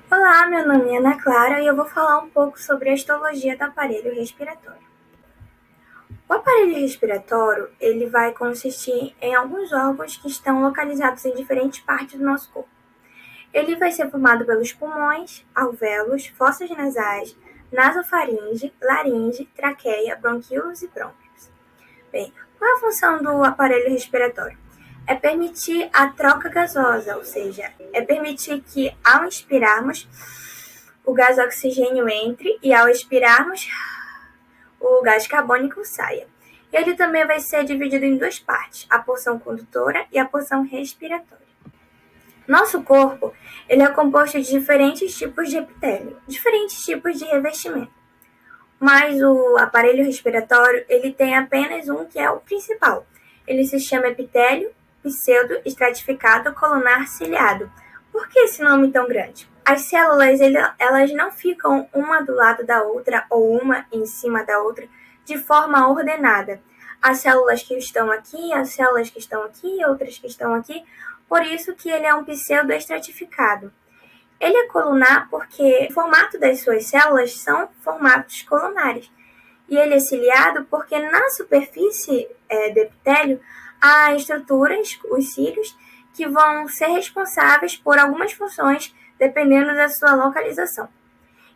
Olá, meu nome é Ana Clara e eu vou falar um pouco sobre a histologia do aparelho respiratório. O aparelho respiratório, ele vai consistir em alguns órgãos que estão localizados em diferentes partes do nosso corpo. Ele vai ser formado pelos pulmões, alvéolos, fossas nasais, nasofaringe, laringe, traqueia, bronquíolos e brônquios. Bem, qual é a função do aparelho respiratório? É permitir a troca gasosa, ou seja, é permitir que ao inspirarmos, o gás oxigênio entre e ao expirarmos, o gás carbônico saia. Ele também vai ser dividido em duas partes, a porção condutora e a porção respiratória. Nosso corpo, ele é composto de diferentes tipos de epitélio, diferentes tipos de revestimento. Mas o aparelho respiratório, ele tem apenas um que é o principal. Ele se chama epitélio pseudo-estratificado colunar ciliado. Por que esse nome tão grande? As células, elas não ficam uma do lado da outra ou uma em cima da outra de forma ordenada. As células que estão aqui, as células que estão aqui, outras que estão aqui. Por isso que ele é um pseudo-estratificado. Ele é colunar porque o formato das suas células são formatos colunares. E ele é ciliado porque na superfície do epitélio há estruturas, os cílios, que vão ser responsáveis por algumas funções dependendo da sua localização.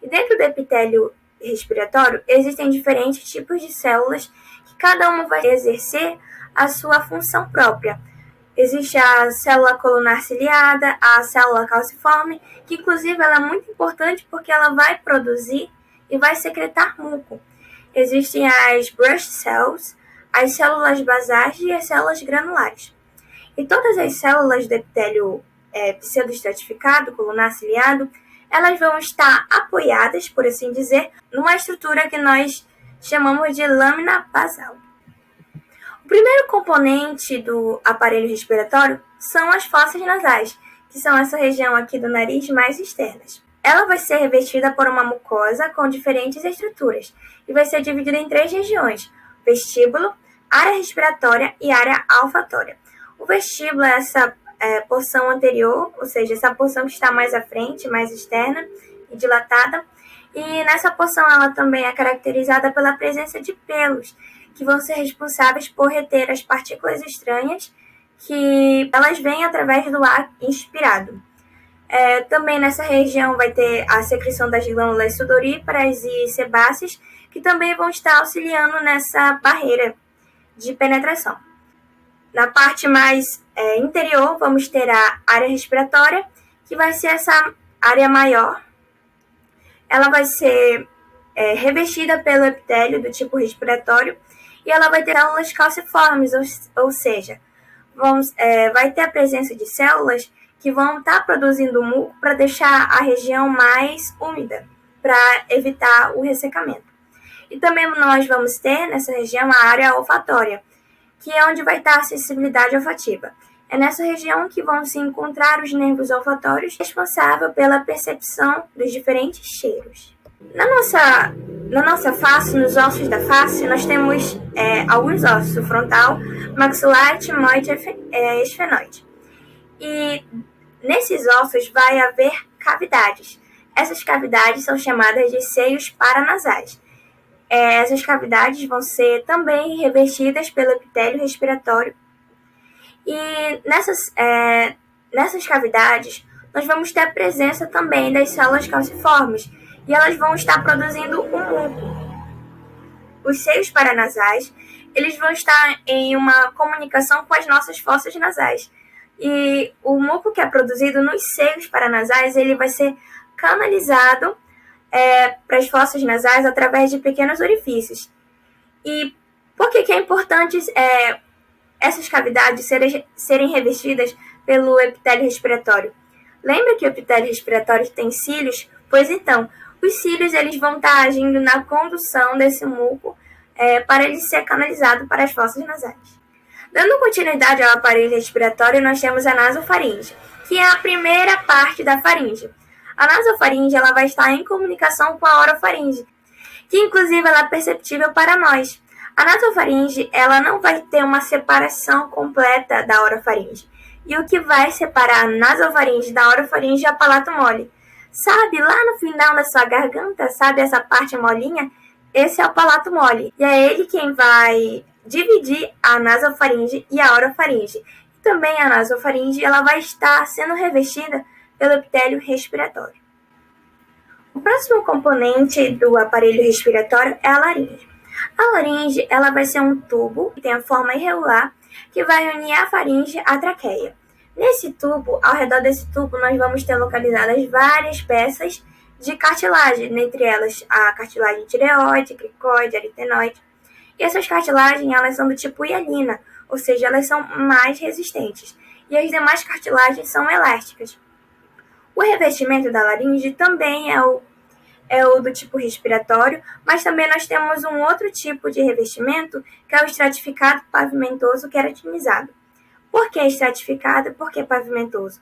E dentro do epitélio respiratório existem diferentes tipos de células que cada uma vai exercer a sua função própria. Existe a célula colunar ciliada, a célula calciforme, que inclusive ela é muito importante porque ela vai produzir e vai secretar muco. Existem as brush cells, as células basais e as células granulares. E todas as células do epitélio pseudoestratificado, colunar ciliado, elas vão estar apoiadas, por assim dizer, numa estrutura que nós chamamos de lâmina basal. O primeiro componente do aparelho respiratório são as fossas nasais, que são essa região aqui do nariz mais externas. Ela vai ser revestida por uma mucosa com diferentes estruturas e vai ser dividida em três regiões: vestíbulo, área respiratória e área olfatória. O vestíbulo é essa porção anterior, ou seja, essa porção que está mais à frente, mais externa e dilatada. E nessa porção ela também é caracterizada pela presença de pelos, que vão ser responsáveis por reter as partículas estranhas que elas vêm através do ar inspirado. Também nessa região vai ter a secreção das glândulas sudoríparas e sebáceas, que também vão estar auxiliando nessa barreira de penetração. Na parte mais interior, vamos ter a área respiratória, que vai ser essa área maior. Ela vai ser revestida pelo epitélio do tipo respiratório e ela vai ter células calciformes, ou seja, vai ter a presença de células que vão estar produzindo muco para deixar a região mais úmida, para evitar o ressecamento. E também nós vamos ter nessa região a área olfatória, que é onde vai estar a sensibilidade olfativa. É nessa região que vão se encontrar os nervos olfatórios responsáveis pela percepção dos diferentes cheiros. Na nossa face, nos ossos da face, nós temos alguns ossos: o frontal, maxilar, etmoide e esfenoide. E nesses ossos vai haver cavidades. Essas cavidades são chamadas de seios paranasais. Essas cavidades vão ser também revestidas pelo epitélio respiratório. E nessas cavidades, nós vamos ter a presença também das células calciformes, e elas vão estar produzindo um muco. Os seios paranasais, eles vão estar em uma comunicação com as nossas fossas nasais. E o muco que é produzido nos seios paranasais, ele vai ser canalizado para as fossas nasais através de pequenos orifícios. E por que é importante essas cavidades serem revestidas pelo epitélio respiratório? Lembra que o epitélio respiratório tem cílios? Pois então, os cílios eles vão estar agindo na condução desse muco para ele ser canalizado para as fossas nasais. Dando continuidade ao aparelho respiratório, nós temos a nasofaringe, que é a primeira parte da faringe. A nasofaringe ela vai estar em comunicação com a orofaringe, que inclusive ela é perceptível para nós. A nasofaringe ela não vai ter uma separação completa da orofaringe. E o que vai separar a nasofaringe da orofaringe é o palato mole. Sabe, lá no final da sua garganta, sabe essa parte molinha? Esse é o palato mole. E é ele quem vai dividir a nasofaringe e a orofaringe. Também a nasofaringe ela vai estar sendo revestida pelo epitélio respiratório. O próximo componente do aparelho respiratório é a laringe. A laringe ela vai ser um tubo que tem a forma irregular que vai unir a faringe à traqueia. Nesse tubo, ao redor desse tubo, nós vamos ter localizadas várias peças de cartilagem, dentre elas a cartilagem tireoide, cricoide, aritenoide. E essas cartilagens elas são do tipo hialina, ou seja, elas são mais resistentes. E as demais cartilagens são elásticas. O revestimento da laringe também é o do tipo respiratório, mas também nós temos um outro tipo de revestimento, que é o estratificado pavimentoso queratinizado. Por que estratificado? Por que pavimentoso?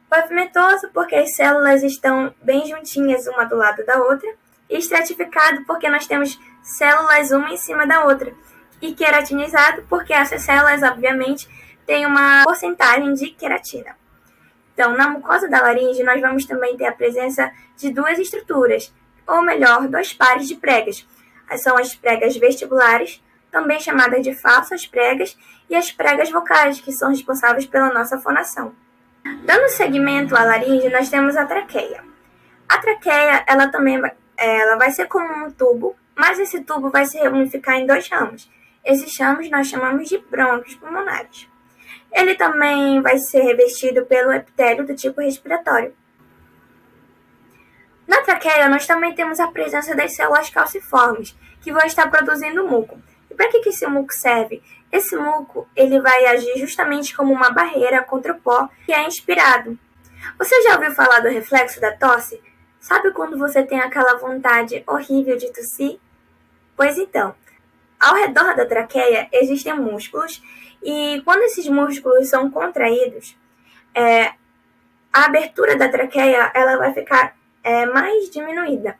Pavimentoso porque as células estão bem juntinhas uma do lado da outra, e estratificado porque nós temos células uma em cima da outra, e queratinizado porque essas células, obviamente, têm uma porcentagem de queratina. Então, na mucosa da laringe, nós vamos também ter a presença de duas estruturas, ou melhor, dois pares de pregas. São as pregas vestibulares, também chamadas de falsas pregas, e as pregas vocais, que são responsáveis pela nossa fonação. Dando seguimento à laringe, nós temos a traqueia. A traqueia, ela também ela vai ser como um tubo, mas esse tubo vai se ramificar em dois ramos. Esses ramos nós chamamos de brônquios pulmonares. Ele também vai ser revestido pelo epitélio do tipo respiratório. Na traqueia, nós também temos a presença das células calciformes, que vão estar produzindo muco. E para que esse muco serve? Esse muco ele vai agir justamente como uma barreira contra o pó que é inspirado. Você já ouviu falar do reflexo da tosse? Sabe quando você tem aquela vontade horrível de tossir? Pois então, ao redor da traqueia existem músculos e quando esses músculos são contraídos, a abertura da traqueia ela vai ficar mais diminuída.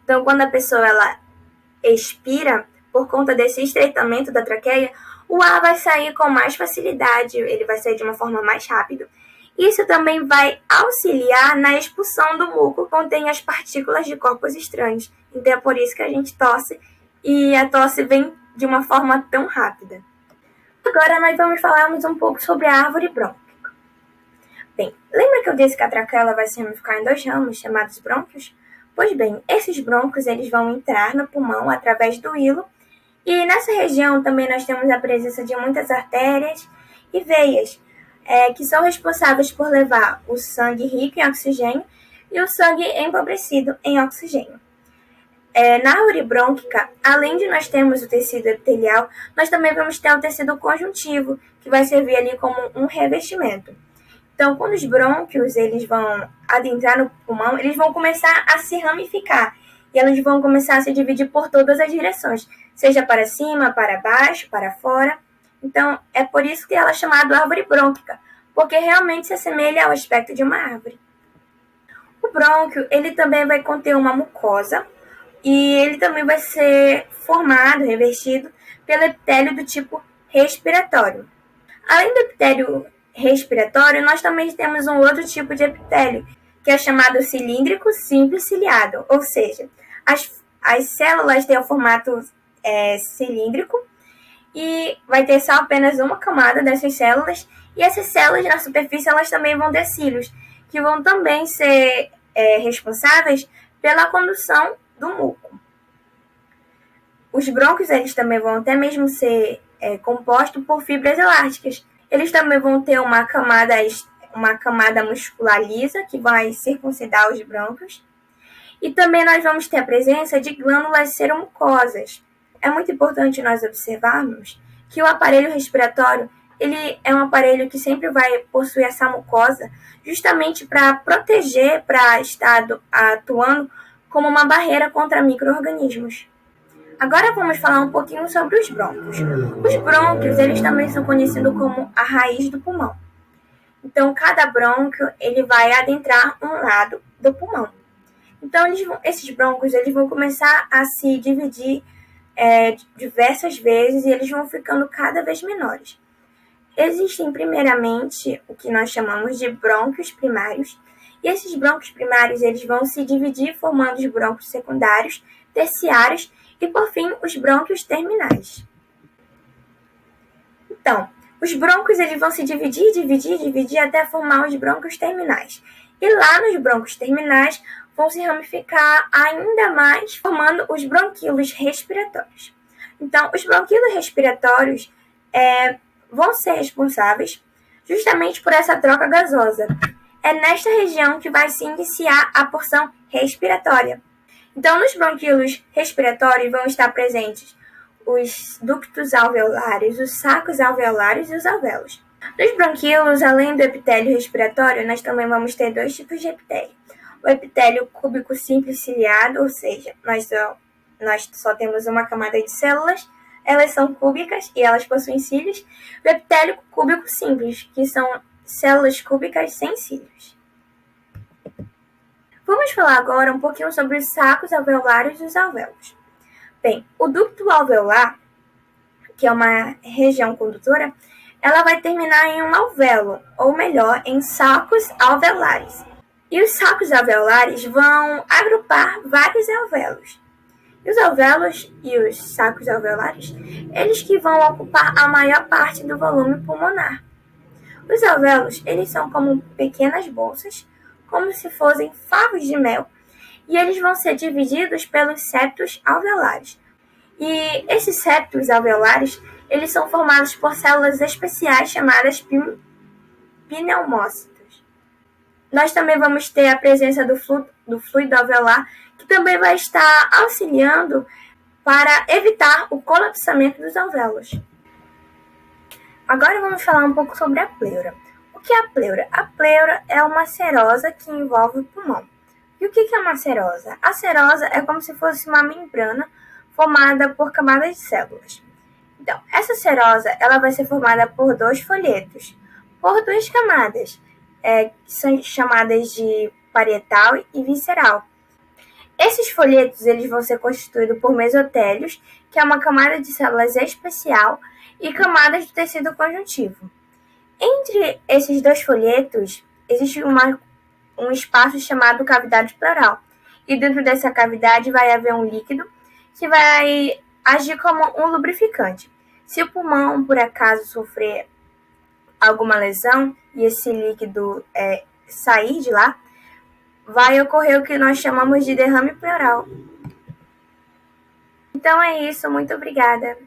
Então, quando a pessoa ela expira, por conta desse estreitamento da traqueia, o ar vai sair com mais facilidade, ele vai sair de uma forma mais rápida. Isso também vai auxiliar na expulsão do muco que contém as partículas de corpos estranhos. Então, é por isso que a gente tosse e a tosse vem de uma forma tão rápida. Agora nós vamos falarmos um pouco sobre a árvore brônquica. Bem, lembra que eu disse que a traqueia vai se ramificar em dois ramos, chamados brônquios? Pois bem, esses brônquios eles vão entrar no pulmão através do hilo, e nessa região também nós temos a presença de muitas artérias e veias, que são responsáveis por levar o sangue rico em oxigênio e o sangue empobrecido em oxigênio. Na árvore brônquica, além de nós termos o tecido epitelial, nós também vamos ter o tecido conjuntivo, que vai servir ali como um revestimento. Então, quando os brônquios eles vão adentrar no pulmão, eles vão começar a se ramificar e eles vão começar a se dividir por todas as direções, seja para cima, para baixo, para fora. Então, é por isso que ela é chamada árvore brônquica, porque realmente se assemelha ao aspecto de uma árvore. O brônquio ele também vai conter uma mucosa e ele também vai ser formado, revestido pelo epitélio do tipo respiratório. Além do epitélio respiratório, nós também temos um outro tipo de epitélio, que é chamado cilíndrico simples ciliado, ou seja, as células têm o formato cilíndrico e vai ter só apenas uma camada dessas células, e essas células na superfície elas também vão ter cílios, que vão também ser responsáveis pela condução do muco. Os brônquios eles também vão até mesmo ser compostos por fibras elásticas. Eles também vão ter uma camada muscular lisa que vai circuncidar os brônquios. E também nós vamos ter a presença de glândulas seromucosas. É muito importante nós observarmos que o aparelho respiratório ele é um aparelho que sempre vai possuir essa mucosa justamente para proteger, para estar atuando como uma barreira contra micro-organismos. Agora vamos falar um pouquinho sobre os brônquios. Os brônquios, eles também são conhecidos como a raiz do pulmão. Então, cada brônquio, ele vai adentrar um lado do pulmão. Então, esses brônquios, eles vão começar a se dividir diversas vezes e eles vão ficando cada vez menores. Existem, primeiramente, o que nós chamamos de brônquios primários, E esses brônquios primários eles vão se dividir formando os brônquios secundários, terciários e, por fim, os brônquios terminais. Então, os brônquios eles vão se dividir até formar os brônquios terminais. E lá nos brônquios terminais vão se ramificar ainda mais, formando os bronquíolos respiratórios. Então, os bronquíolos respiratórios vão ser responsáveis justamente por essa troca gasosa. É nesta região que vai se iniciar a porção respiratória. Então, nos bronquíolos respiratórios vão estar presentes os ductos alveolares, os sacos alveolares e os alvéolos. Nos bronquíolos, além do epitélio respiratório, nós também vamos ter dois tipos de epitélio. O epitélio cúbico simples ciliado, ou seja, nós só temos uma camada de células, elas são cúbicas e elas possuem cílios. O epitélio cúbico simples, que são células cúbicas sem cílios. Vamos falar agora um pouquinho sobre os sacos alveolares e os alvéolos. Bem, o ducto alveolar, que é uma região condutora, ela vai terminar em um alvéolo, ou melhor, em sacos alveolares. E os sacos alveolares vão agrupar vários alvéolos. E os alvéolos e os sacos alveolares, eles que vão ocupar a maior parte do volume pulmonar. Os alvéolos, eles são como pequenas bolsas, como se fossem favos de mel, e eles vão ser divididos pelos septos alveolares. E esses septos alveolares, eles são formados por células especiais chamadas pneumócitos. Nós também vamos ter a presença do fluido alveolar, que também vai estar auxiliando para evitar o colapsamento dos alvéolos. Agora vamos falar um pouco sobre a pleura. O que é a pleura? A pleura é uma serosa que envolve o pulmão. E o que é uma serosa? A serosa é como se fosse uma membrana formada por camadas de células. Então, essa serosa ela vai ser formada por dois folhetos, por duas camadas, que são chamadas de parietal e visceral. Esses folhetos eles vão ser constituídos por mesotélios, que é uma camada de células especial, e camadas do tecido conjuntivo. Entre esses dois folhetos, existe um espaço chamado cavidade pleural. E dentro dessa cavidade vai haver um líquido que vai agir como um lubrificante. Se o pulmão, por acaso, sofrer alguma lesão e esse líquido sair de lá, vai ocorrer o que nós chamamos de derrame pleural. Então é isso, muito obrigada.